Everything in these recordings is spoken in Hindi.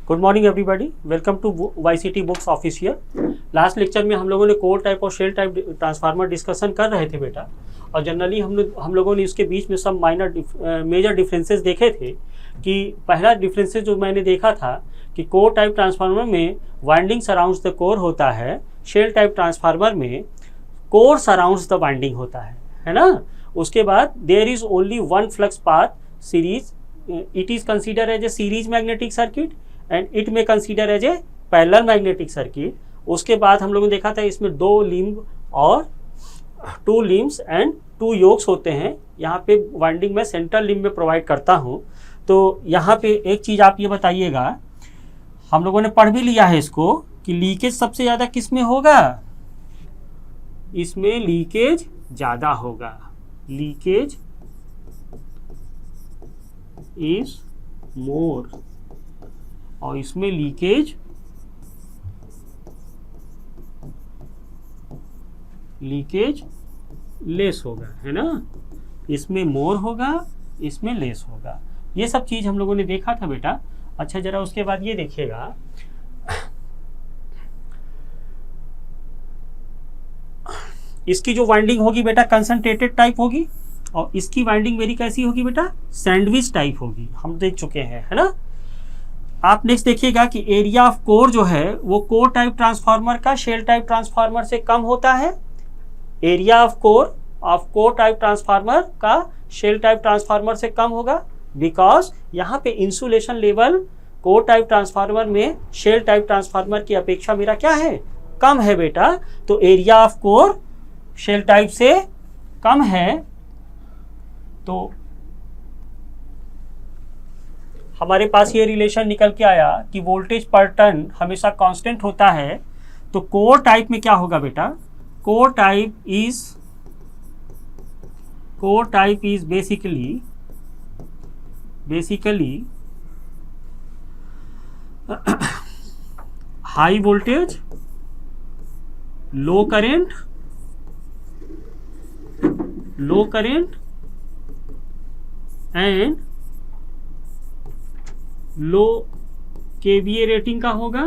Good morning everybody, welcome to YCT books official. Last lecture में हम लोगों ने कोर टाइप और शेल टाइप ट्रांसफार्मर डिस्कशन कर रहे थे बेटा, और जनरली हम लोगों ने इसके बीच में सब मेजर डिफरेंसेस देखे थे। कि पहला डिफरेंसेस जो मैंने देखा था कि कोर टाइप ट्रांसफार्मर में वाइंडिंग सराउंड्स द कोर होता है, शेल टाइप ट्रांसफार्मर में कोर सराउंड्स द वाइंडिंग होता है ना। उसके बाद there is only one flux path series, it is consider as a series magnetic circuit and it में consider as a parallel magnetic circuit. उसके बाद हम लोगों ने देखा था इसमें दो लिम्ब और two limbs and two yokes होते हैं। यहाँ पे वाइंडिंग में सेंट्रल लिम्ब में प्रोवाइड करता हूँ। तो यहाँ पे एक चीज़ आप ये बताइएगा, हम लोगों ने पढ़ भी लिया है इसको कि लीकेज सबसे ज़्यादा किस में होगा, इसमें लीकेज ज़्यादा होगा। लीकेज इज मोर और इसमें लीकेज लेस होगा, है ना। इसमें मोर होगा, इसमें लेस होगा। ये सब चीज हम लोगों ने देखा था बेटा। अच्छा, जरा उसके बाद ये देखिएगा, इसकी जो वाइंडिंग होगी बेटा कंसंट्रेटेड टाइप होगी और इसकी वाइंडिंग मेरी कैसी होगी बेटा, सैंडविच टाइप होगी। हम देख चुके हैं, है ना। आप नेक्स्ट देखिएगा कि एरिया ऑफ कोर जो है वो कोर टाइप ट्रांसफार्मर का शेल टाइप ट्रांसफार्मर से कम होता है। Area of core type transformer का शेल टाइप ट्रांसफार्मर से कम होगा, बिकॉज यहाँ पे insulation level core type transformer में शेल टाइप ट्रांसफार्मर की अपेक्षा मेरा क्या है, कम है बेटा। तो area of core shell type से कम है, तो हमारे पास ये रिलेशन निकल के आया कि वोल्टेज पर टर्न हमेशा कांस्टेंट होता है। तो कोर टाइप में क्या होगा बेटा, core type is basically high voltage, low current and low KVA rating का होगा।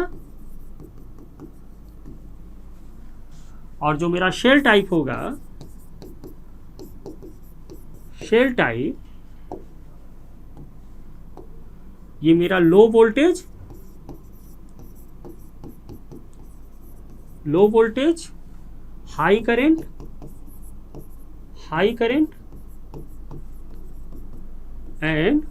और जो मेरा शेल टाइप होगा, शेल टाइप ये मेरा low voltage, high current and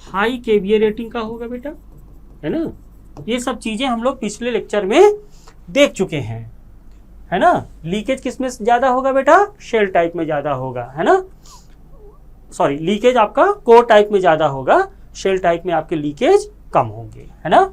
high KVA rating का होगा बेटा, है ना। ये सब चीजें हम लोग पिछले लेक्चर में देख चुके हैं, है ना। लीकेज किस में ज्यादा होगा बेटा, शेल टाइप में ज्यादा होगा, है ना। सॉरी, लीकेज आपका कोर टाइप में ज्यादा होगा, शेल टाइप में आपके लीकेज कम होंगे, है ना।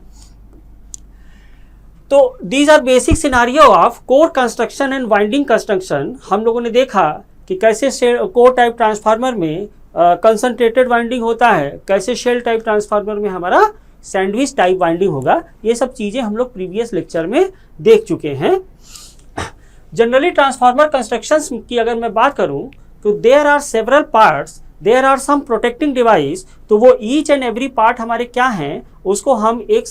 तो these are basic scenario of core construction and winding construction. हम लोगों ने देखा कि कैसे कोर टाइप ट्रांसफार्मर में कंसंट्रेटेड वाइंडिंग होता है, कैसे शेल टाइप ट्रांसफार्मर में हमारा सैंडविच टाइप वाइंडिंग होगा। ये सब चीज़ें हम लोग प्रीवियस लेक्चर में देख चुके हैं। जनरली ट्रांसफार्मर कंस्ट्रक्शंस की अगर मैं बात करूं तो there are several parts, there are some protecting device. तो वो ईच एंड एवरी पार्ट हमारे क्या हैं उसको हम एक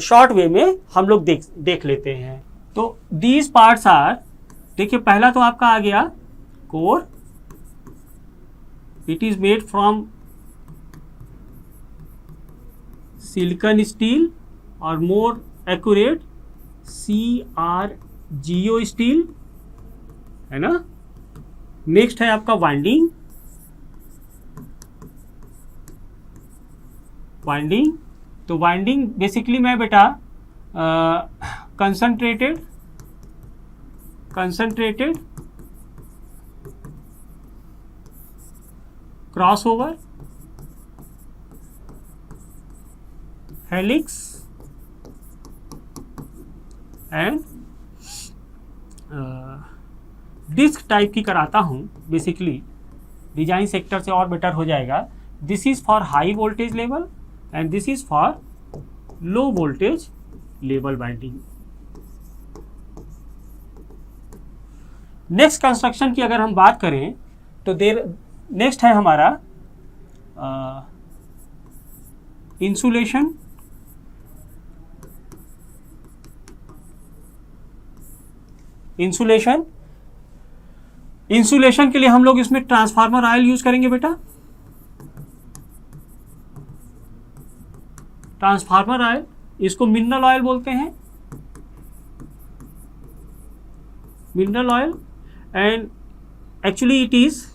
शॉर्ट वे में हम लोग देख लेते हैं। तो दीज पार्ट्स आर, देखिए पहला तो आपका आ गया core. It is made from silicon steel or more accurate CRGO steel, है ना। नेक्स्ट है आपका वाइंडिंग। तो वाइंडिंग बेसिकली मैं बेटा concentrated crossover, helix and disc type की कराता हूं। बेसिकली डिजाइन सेक्टर से और बेटर हो जाएगा। This is for high voltage level and this is for low voltage level binding. Next construction की अगर हम बात करें तो नेक्स्ट है हमारा इंसुलेशन। इंसुलेशन के लिए हम लोग इसमें ट्रांसफार्मर ऑयल यूज करेंगे बेटा। ट्रांसफार्मर ऑयल, इसको मिनरल ऑयल बोलते हैं, mineral oil, and actually it is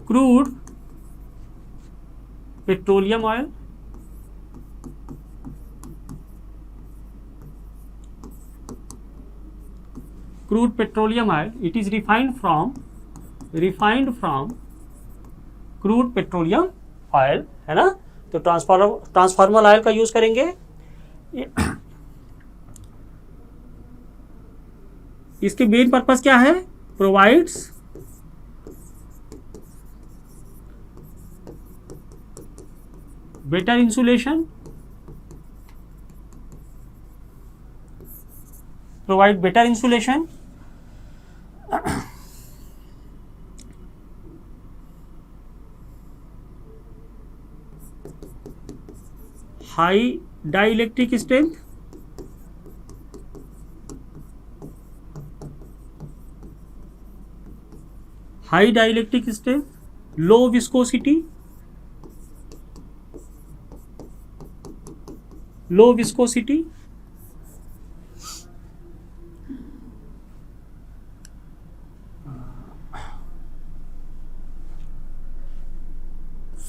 crude petroleum oil, crude petroleum oil, it is refined from crude petroleum oil, है ना। तो ट्रांसफार्मर ऑयल का यूज करेंगे। इसके मेन पर्पस क्या है? Provides better insulation, provide better insulation, high dielectric strength, low viscosity,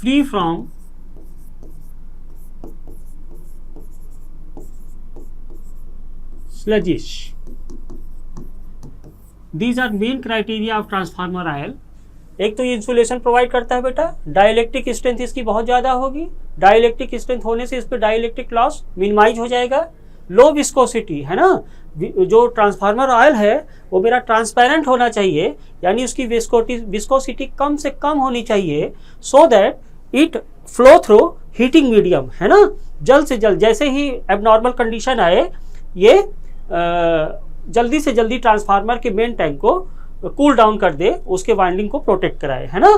free from sluggish. These are main criteria of transformer oil. एक तो ये इंसुलेशन प्रोवाइड करता है बेटा, डाइलेक्ट्रिक स्ट्रेंथ इसकी बहुत ज़्यादा होगी, डाइलेक्ट्रिक स्ट्रेंथ होने से इस पर डाइलेक्ट्रिक लॉस मिनिमाइज हो जाएगा। लो विस्कोसिटी, है ना, जो ट्रांसफार्मर ऑयल है वो मेरा ट्रांसपेरेंट होना चाहिए, यानी उसकी विस्कोसिटी कम से कम होनी चाहिए, so that it flow through heating medium, है ना। जल्द से जल्द जैसे ही एबनॉर्मल कंडीशन आए, ये जल्दी से जल्दी ट्रांसफार्मर के मेन टैंक को कूल डाउन कर दे, उसके वाइंडिंग को प्रोटेक्ट कराए, है ना।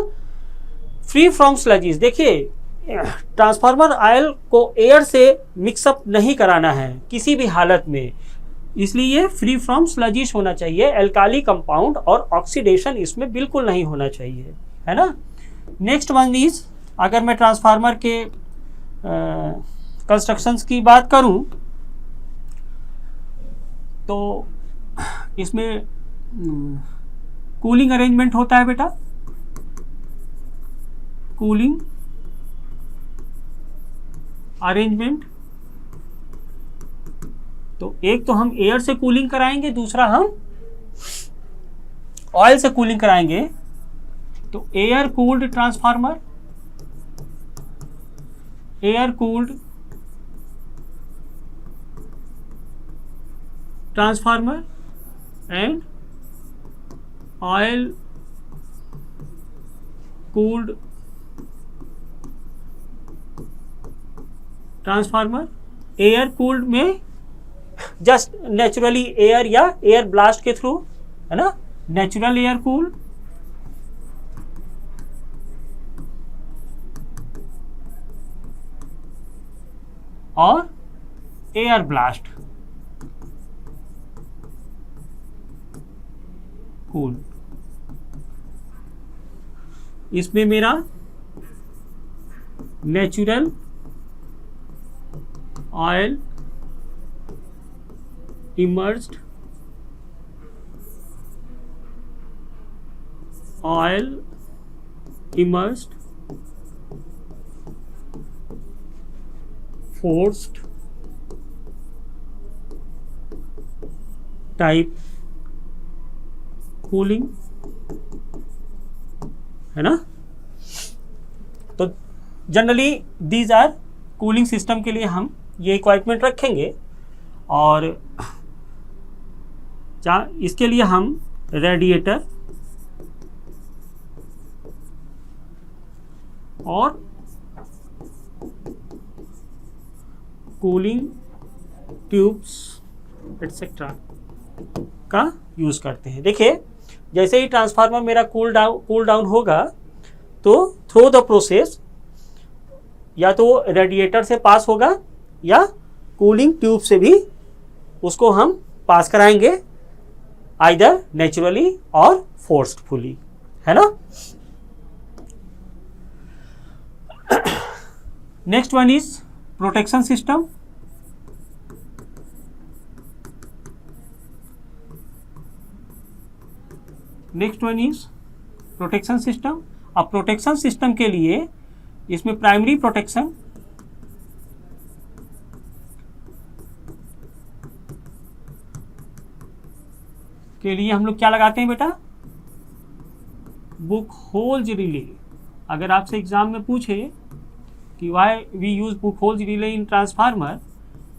फ्री फ्रॉम स्लजीज, देखिए ट्रांसफार्मर ऑयल को एयर से मिक्सअप नहीं कराना है किसी भी हालत में, इसलिए फ्री फ्रॉम स्लजिश होना चाहिए। एल्काली कंपाउंड और ऑक्सीडेशन इसमें बिल्कुल नहीं होना चाहिए, है ना। नेक्स्ट वन इज, अगर मैं ट्रांसफार्मर के कंस्ट्रक्शंस की बात करूं तो इसमें कूलिंग अरेंजमेंट होता है बेटा, कूलिंग अरेंजमेंट। तो एक तो हम एयर से कूलिंग कराएंगे, दूसरा हम ऑयल से कूलिंग कराएंगे। तो air cooled transformer, air cooled transformer and oil cooled transformer. Air cooled में जस्ट नेचुरली एयर या एयर ब्लास्ट के थ्रू, है ना, नेचुरल एयर कूल, और एयर ब्लास्ट कूल। इसमें मेरा natural oil immersed, oil immersed, forced type cooling, है ना। तो generally these are cooling system के लिए हम ये इक्विपमेंट रखेंगे, और इसके लिए हम रेडिएटर और कूलिंग ट्यूब्स एटसेट्रा का यूज़ करते हैं। देखिए जैसे ही ट्रांसफार्मर मेरा कूल डाउन होगा तो थ्रू द प्रोसेस या तो रेडिएटर से पास होगा या कूलिंग ट्यूब से भी उसको हम पास कराएंगे, आइदर नेचुरली और फोर्सफुली, है ना। Next one is protection system. Next one is protection system. अब प्रोटेक्शन सिस्टम के लिए इसमें प्राइमरी प्रोटेक्शन के लिए हम लोग क्या लगाते हैं बेटा, बुक होल्स रिले। अगर आपसे एग्जाम में पूछे कि why we use Buchholz relay in transformer,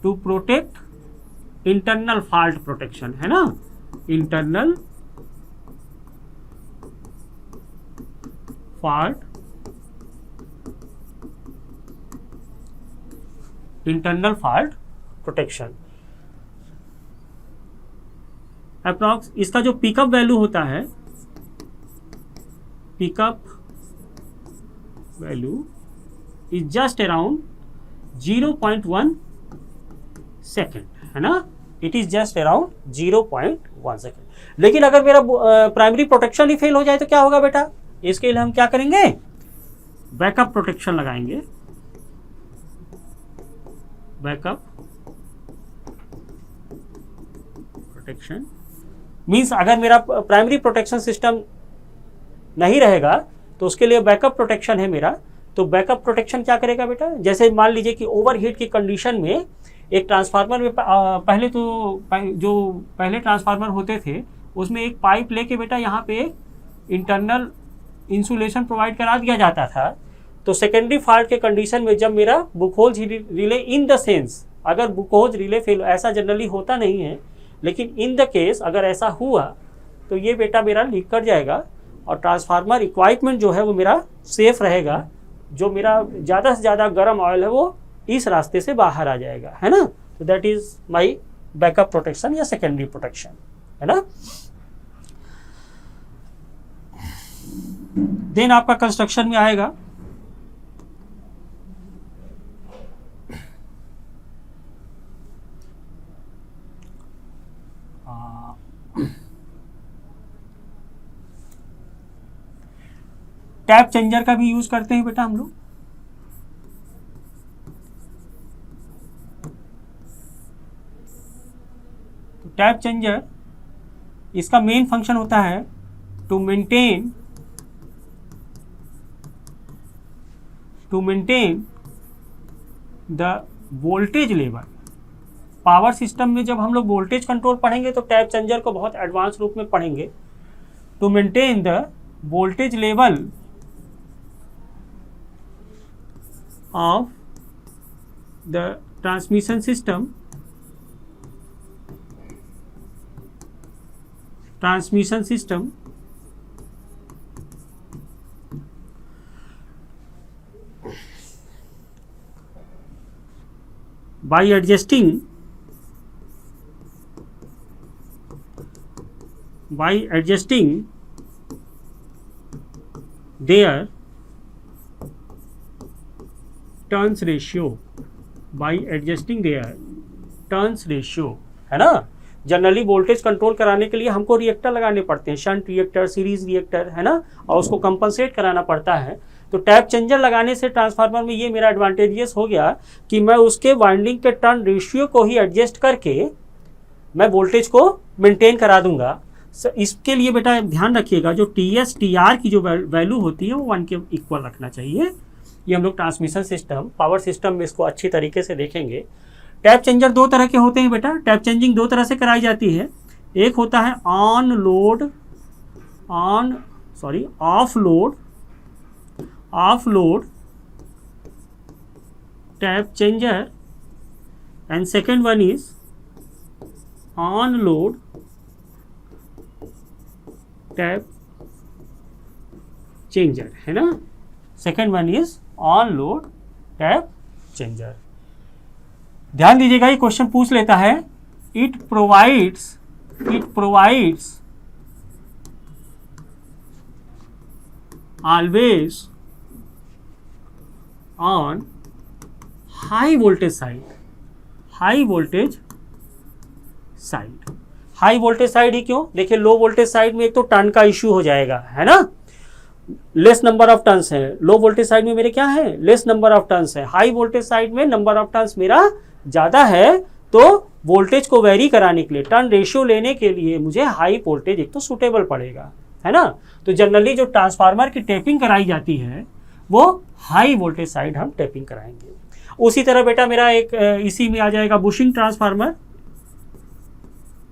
to protect internal fault protection, है ना, internal fault, internal fault protection. Approx इसका जो पिकअप वैल्यू होता है, pickup value is just around 0.1 second, है ना, it is just around 0.1 second. लेकिन अगर मेरा प्राइमरी प्रोटेक्शन ही फेल हो जाए तो क्या होगा बेटा, इसके लिए हम क्या करेंगे, बैकअप प्रोटेक्शन लगाएंगे। बैकअप प्रोटेक्शन मीन्स अगर मेरा प्राइमरी प्रोटेक्शन सिस्टम नहीं रहेगा तो उसके लिए बैकअप प्रोटेक्शन है मेरा। तो बैकअप प्रोटेक्शन क्या करेगा बेटा, जैसे मान लीजिए कि ओवरहीट की कंडीशन में एक ट्रांसफार्मर में पहले तो जो पहले ट्रांसफार्मर होते थे उसमें एक पाइप लेके बेटा यहाँ पे इंटरनल इंसुलेशन प्रोवाइड करा दिया जाता था। तो सेकेंडरी फॉल्ट के कंडीशन में जब मेरा बुकहोल्स रिले इन द सेंस, अगर बुकहोल्स रिले फेल, ऐसा जनरली होता नहीं है, लेकिन इन द केस अगर ऐसा हुआ तो ये बेटा मेरा लीक कर जाएगा और ट्रांसफार्मर इक्वाइपमेंट जो है वो मेरा सेफ रहेगा। जो मेरा ज़्यादा से ज़्यादा गर्म ऑयल है वो इस रास्ते से बाहर आ जाएगा, है ना। तो that is my backup protection या सेकेंडरी प्रोटेक्शन, है ना। देन आपका कंस्ट्रक्शन में आएगा टैप चेंजर का भी यूज करते हैं बेटा हम लोग। तो टैप चेंजर इसका मेन फंक्शन होता है to maintain the voltage level. Power system में जब हम लोग वोल्टेज कंट्रोल पढ़ेंगे तो टैप चेंजर को बहुत एडवांस रूप में पढ़ेंगे। To maintain the voltage level of the transmission system by adjusting their turns ratio, by adjusting their turns ratio, है ना। जनरली वोल्टेज कंट्रोल कराने के लिए हमको रिएक्टर लगाने पड़ते हैं, शंट रिएक्टर, सीरीज रिएक्टर, है ना, और उसको कंपनसेट कराना पड़ता है। तो टैप चेंजर लगाने से ट्रांसफार्मर में ये मेरा एडवांटेजियस हो गया कि मैं उसके वाइंडिंग के टर्न रेशियो को ही एडजस्ट करके मैं वोल्टेज को मेंटेन करा दूंगा। इसके लिए बेटा ध्यान रखिएगा जो TS TR की जो वैल्यू होती है वो 1 के इक्वल रखना चाहिए। ये हम लोग ट्रांसमिशन सिस्टम, पावर सिस्टम में इसको अच्छी तरीके से देखेंगे। टैप चेंजर दो तरह के होते हैं बेटा। टैप चेंजिंग दो तरह से कराई जाती है। एक होता है off load tap changer and second one is on load tap changer, है ना। Second one is on load tap changer. ध्यान दीजिएगा, ये क्वेश्चन पूछ लेता है, it provides it provides always on high voltage side, high voltage side. High voltage side ही क्यों? देखिए लो वोल्टेज साइड में एक तो टर्न का इश्यू हो जाएगा, है ना, लेस नंबर ऑफ टर्न्स है। लो वोल्टेज साइड में मेरे क्या है, लेस नंबर ऑफ टर्न्स है। हाई वोल्टेज साइड में नंबर ऑफ टर्न्स मेरा ज़्यादा है, तो वोल्टेज को वेरी कराने के लिए, टर्न रेशियो लेने के लिए मुझे हाई वोल्टेज एक तो सूटेबल पड़ेगा, है ना। तो जनरली जो ट्रांसफार्मर की टेपिंग कराई जाती है वो हाई वोल्टेज साइड हम टेपिंग कराएंगे। उसी तरह बेटा मेरा एक इसी में आ जाएगा bushing transformer,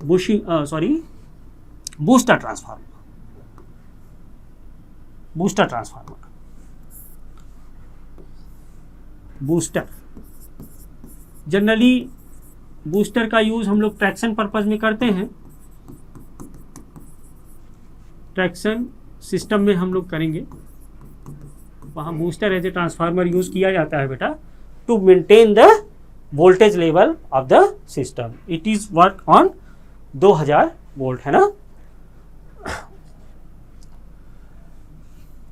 booster transformer. Booster transformer, booster generally booster का यूज हम लोग ट्रैक्शन पर्पज में करते हैं। ट्रैक्शन सिस्टम में हम लोग करेंगे, वहाँ booster as a transformer use किया जाता है बेटा, to maintain the voltage level of the system. It is work on 2000 volt, है ना।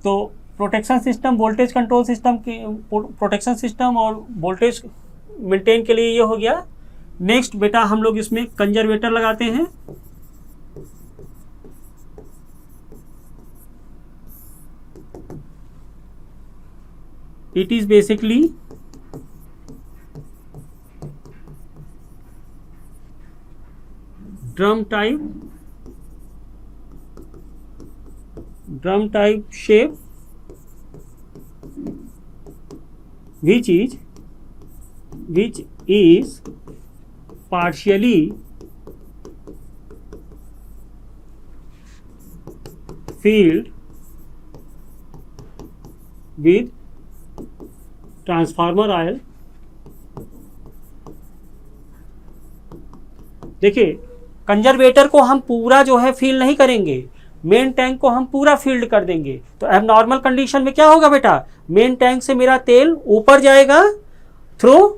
तो protection system, voltage control system के प्रोटेक्शन सिस्टम और वोल्टेज मेंटेन के लिए ये हो गया। नेक्स्ट बेटा हम लोग इसमें कंजर्वेटर लगाते हैं। It is basically drum type shape which is partially filled with transformer oil। देखिए कंजर्वेटर को हम पूरा जो है फील नहीं करेंगे, मेन टैंक को हम पूरा फील्ड कर देंगे। तो अब नॉर्मल कंडीशन में क्या होगा बेटा, मेन टैंक से मेरा तेल ऊपर जाएगा थ्रू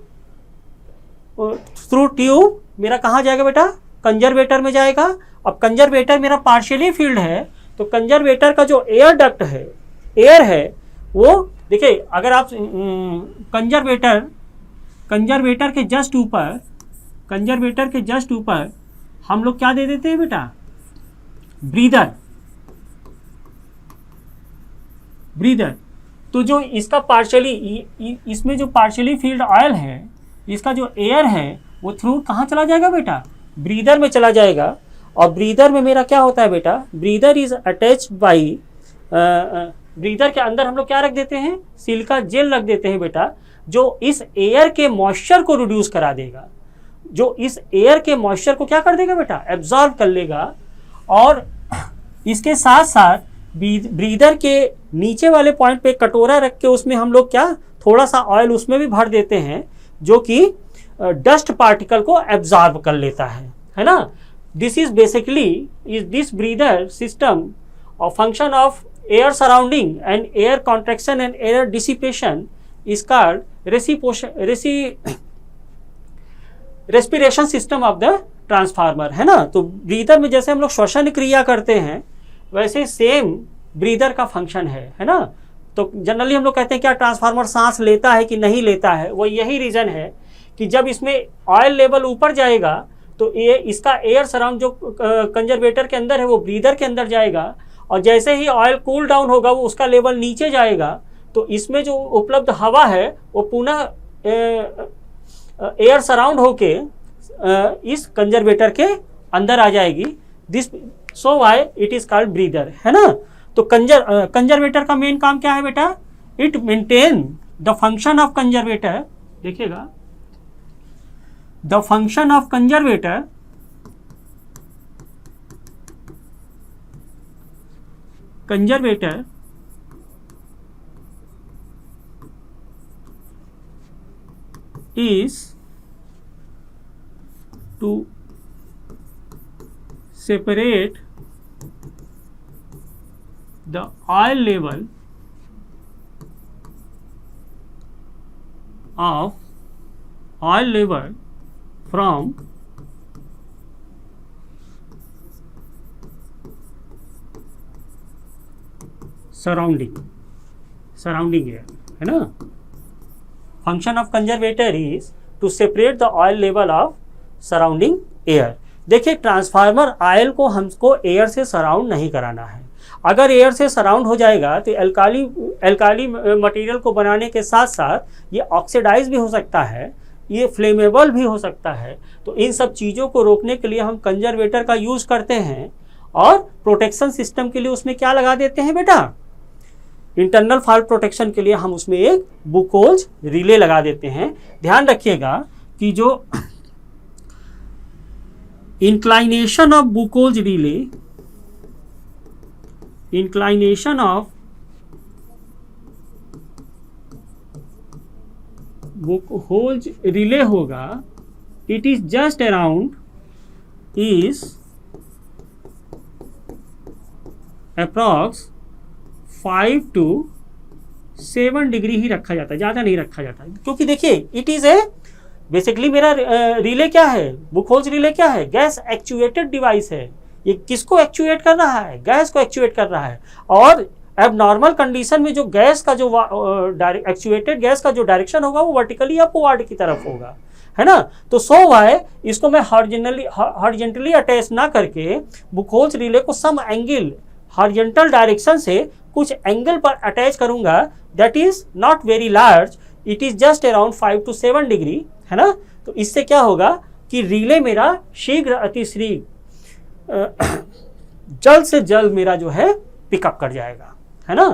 ट्यूब, मेरा कहाँ जाएगा बेटा, कंजर्वेटर में जाएगा। अब कंजर्वेटर मेरा पार्शियली फील्ड है, तो कंजर्वेटर का जो एयर डक्ट है, एयर है वो, देखिए अगर आप कंजर्वेटर के जस्ट ऊपर हम लोग क्या दे देते हैं बेटा, ब्रीदर। तो जो इसका पार्शियली, इसमें जो पार्शियली फील्ड ऑयल है, इसका जो एयर है वो थ्रू कहाँ चला जाएगा बेटा, ब्रीदर में चला जाएगा। और ब्रीदर में मेरा क्या होता है बेटा, breather is attached by, breather के अंदर हम लोग क्या रख देते हैं, सिलिका जेल रख देते हैं बेटा, जो इस एयर के मॉइस्चर को रिड्यूस करा देगा, जो इस एयर के मॉइस्चर को क्या कर देगा बेटा, एब्जॉर्ब कर लेगा। और इसके साथ साथ ब्रीदर के नीचे वाले पॉइंट पे कटोरा रख के उसमें हम लोग क्या, थोड़ा सा ऑयल उसमें भी भर देते हैं, जो कि डस्ट पार्टिकल को एब्जॉर्ब कर लेता है ना। This is basically is this breather system और function of air surrounding and air contraction and air dissipation is called respiration system of the transformer, है ना। तो ब्रीदर में जैसे हम लोग श्वसन क्रिया करते हैं, वैसे सेम ब्रीदर का फंक्शन है ना। तो जनरली हम लोग कहते हैं क्या ट्रांसफार्मर सांस लेता है कि नहीं लेता है, वो यही रीज़न है कि जब इसमें ऑयल लेवल ऊपर जाएगा तो ये इसका एयर सराउंड जो कंजर्वेटर के अंदर है वो ब्रीदर के अंदर जाएगा, और जैसे ही ऑयल कूल डाउन होगा वो उसका लेवल नीचे जाएगा, तो इसमें जो उपलब्ध हवा है वो पुनः एयर सराउंड होके इस कंजर्वेटर के अंदर आ जाएगी। This so why it is called breather, है ना। तो कंजर्वेटर का मेन काम क्या है बेटा, it maintain the function of conservator. देखिएगा, the function of conservator is to separate the oil level from surrounding air, है ना। Function of conservator is to separate the oil level of surrounding air. देखिए ट्रांसफार्मर ऑयल को हमको एयर से सराउंड नहीं कराना है। अगर एयर से सराउंड हो जाएगा तो एल्काली मटेरियल को बनाने के साथ साथ ये ऑक्सीडाइज भी हो सकता है, ये फ्लेमेबल भी हो सकता है। तो इन सब चीज़ों को रोकने के लिए हम कंजर्वेटर का यूज़ करते हैं और प्रोटेक्शन सिस्टम के लिए उसमें क्या लगा देते हैं बेटा, इंटरनल फायर प्रोटेक्शन के लिए हम उसमें एक बुकोल्ज रिले लगा देते हैं। ध्यान रखिएगा कि जो inclination of Buchholz relay, inclination of Buchholz relay होगा, it is just around is approx 5 to 7 degree ही रखा जाता है, ज़्यादा नहीं रखा जाता, क्योंकि देखिए इट इज़ ए बेसिकली मेरा रिले क्या है, बुकहोल्स रिले क्या है, गैस एक्चुएटेड डिवाइस है। ये किसको एक्चुएट कर रहा है, गैस को एक्चुएट कर रहा है। और अब नॉर्मल कंडीशन में जो गैस का जो एक्चुएटेड गैस का जो डायरेक्शन होगा वो वर्टिकली अपवर्ड की तरफ होगा, है ना। तो सो वाई इसको मैं हॉरिजॉन्टली अटैच ना करके बुकहोल्स रिले को सम एंगल हॉरिजॉन्टल डायरेक्शन से कुछ एंगल पर अटैच करूंगा, that is not very large, it is just around 5 to 7 degree, है ना। तो इससे क्या होगा कि रिले मेरा शीघ्र अतिशीघ्र जल्द से जल्द मेरा जो है पिकअप कर जाएगा, है ना।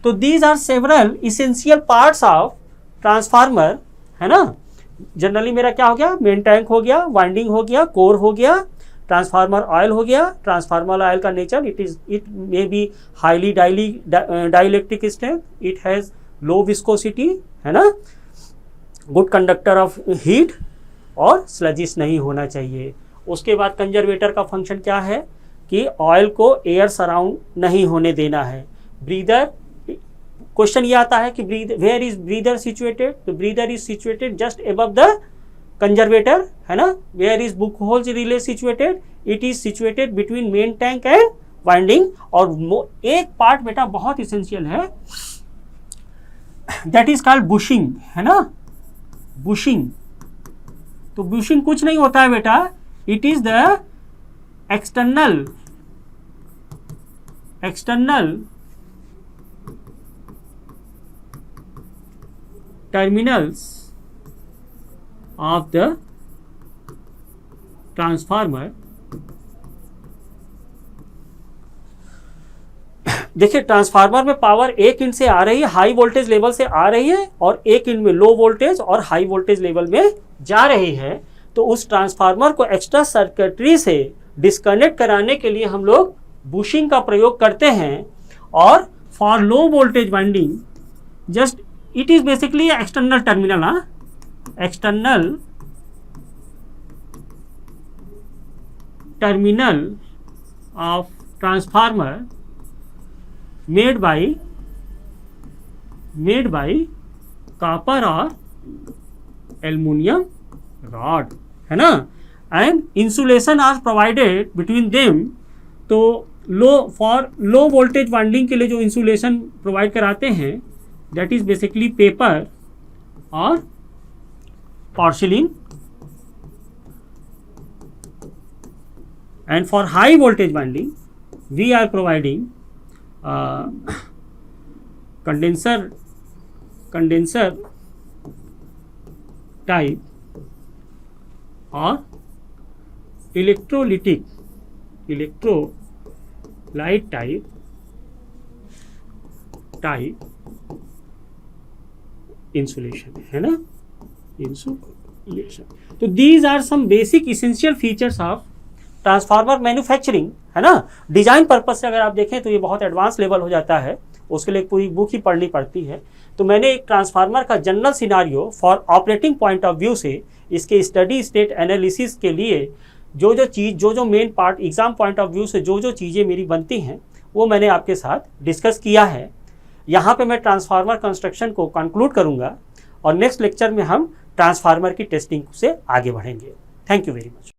तो these are several essential parts of transformer, है ना। जनरली मेरा क्या हो गया, मेन टैंक हो गया, वाइंडिंग हो गया, कोर हो गया, ट्रांसफार्मर ऑयल हो गया। ट्रांसफार्मर ऑयल का nature it may be highly dielectric strength, it has low viscosity, है ना, गुड कंडक्टर ऑफ हीट और स्लजिश नहीं होना चाहिए। उसके बाद कंजर्वेटर का फंक्शन क्या है कि ऑयल को एयर सराउंड नहीं होने देना है। ब्रीदर, क्वेश्चन ये आता है कि वेयर इज ब्रीदर सिचुएटेड, तो breather is situated just above the conservator, है ना। Where is Buchholz relay situated, it is situated between main tank and winding. और एक पार्ट बेटा बहुत इसेंशियल है, दैट इज कॉल्ड बुशिंग, है ना, बुशिंग। तो बुशिंग कुछ नहीं होता है बेटा, it is the external terminals of the transformer. देखिए ट्रांसफार्मर में पावर एक इंड से आ रही है, हाई वोल्टेज लेवल से आ रही है, और एक इंड में लो वोल्टेज और हाई वोल्टेज लेवल में जा रही है। तो उस ट्रांसफार्मर को एक्स्ट्रा सर्किटरी से डिस्कनेक्ट कराने के लिए हम लोग बुशिंग का प्रयोग करते हैं। और for low voltage winding just it is basically external terminal, external terminal of transformer made by copper और एल्युमिनियम रॉड, है ना, and insulation are provided between them. तो फॉर लो वोल्टेज वाइंडिंग के लिए जो इंसुलेशन प्रोवाइड कराते हैं दैट इज बेसिकली पेपर और porcelain, and for high voltage winding we are providing condenser type और इलेक्ट्रोलाइट टाइप इंसुलेशन, है ना, इंसुलेशन। तो these are some basic essential features of transformer manufacturing, है ना। डिजाइन पर्पज से अगर आप देखें तो ये बहुत एडवांस लेवल हो जाता है, उसके लिए पूरी बुक ही पढ़नी पड़ती है। तो मैंने एक ट्रांसफार्मर का general scenario for operating point of view से इसके स्टडी स्टेट एनालिसिस के लिए जो main part exam point of view से जो चीज़ें मेरी बनती हैं वो मैंने आपके साथ डिस्कस किया है। यहाँ पे मैं ट्रांसफार्मर कंस्ट्रक्शन को कंक्लूड करूँगा और नेक्स्ट लेक्चर में हम ट्रांसफार्मर की टेस्टिंग से आगे बढ़ेंगे। Thank you very much.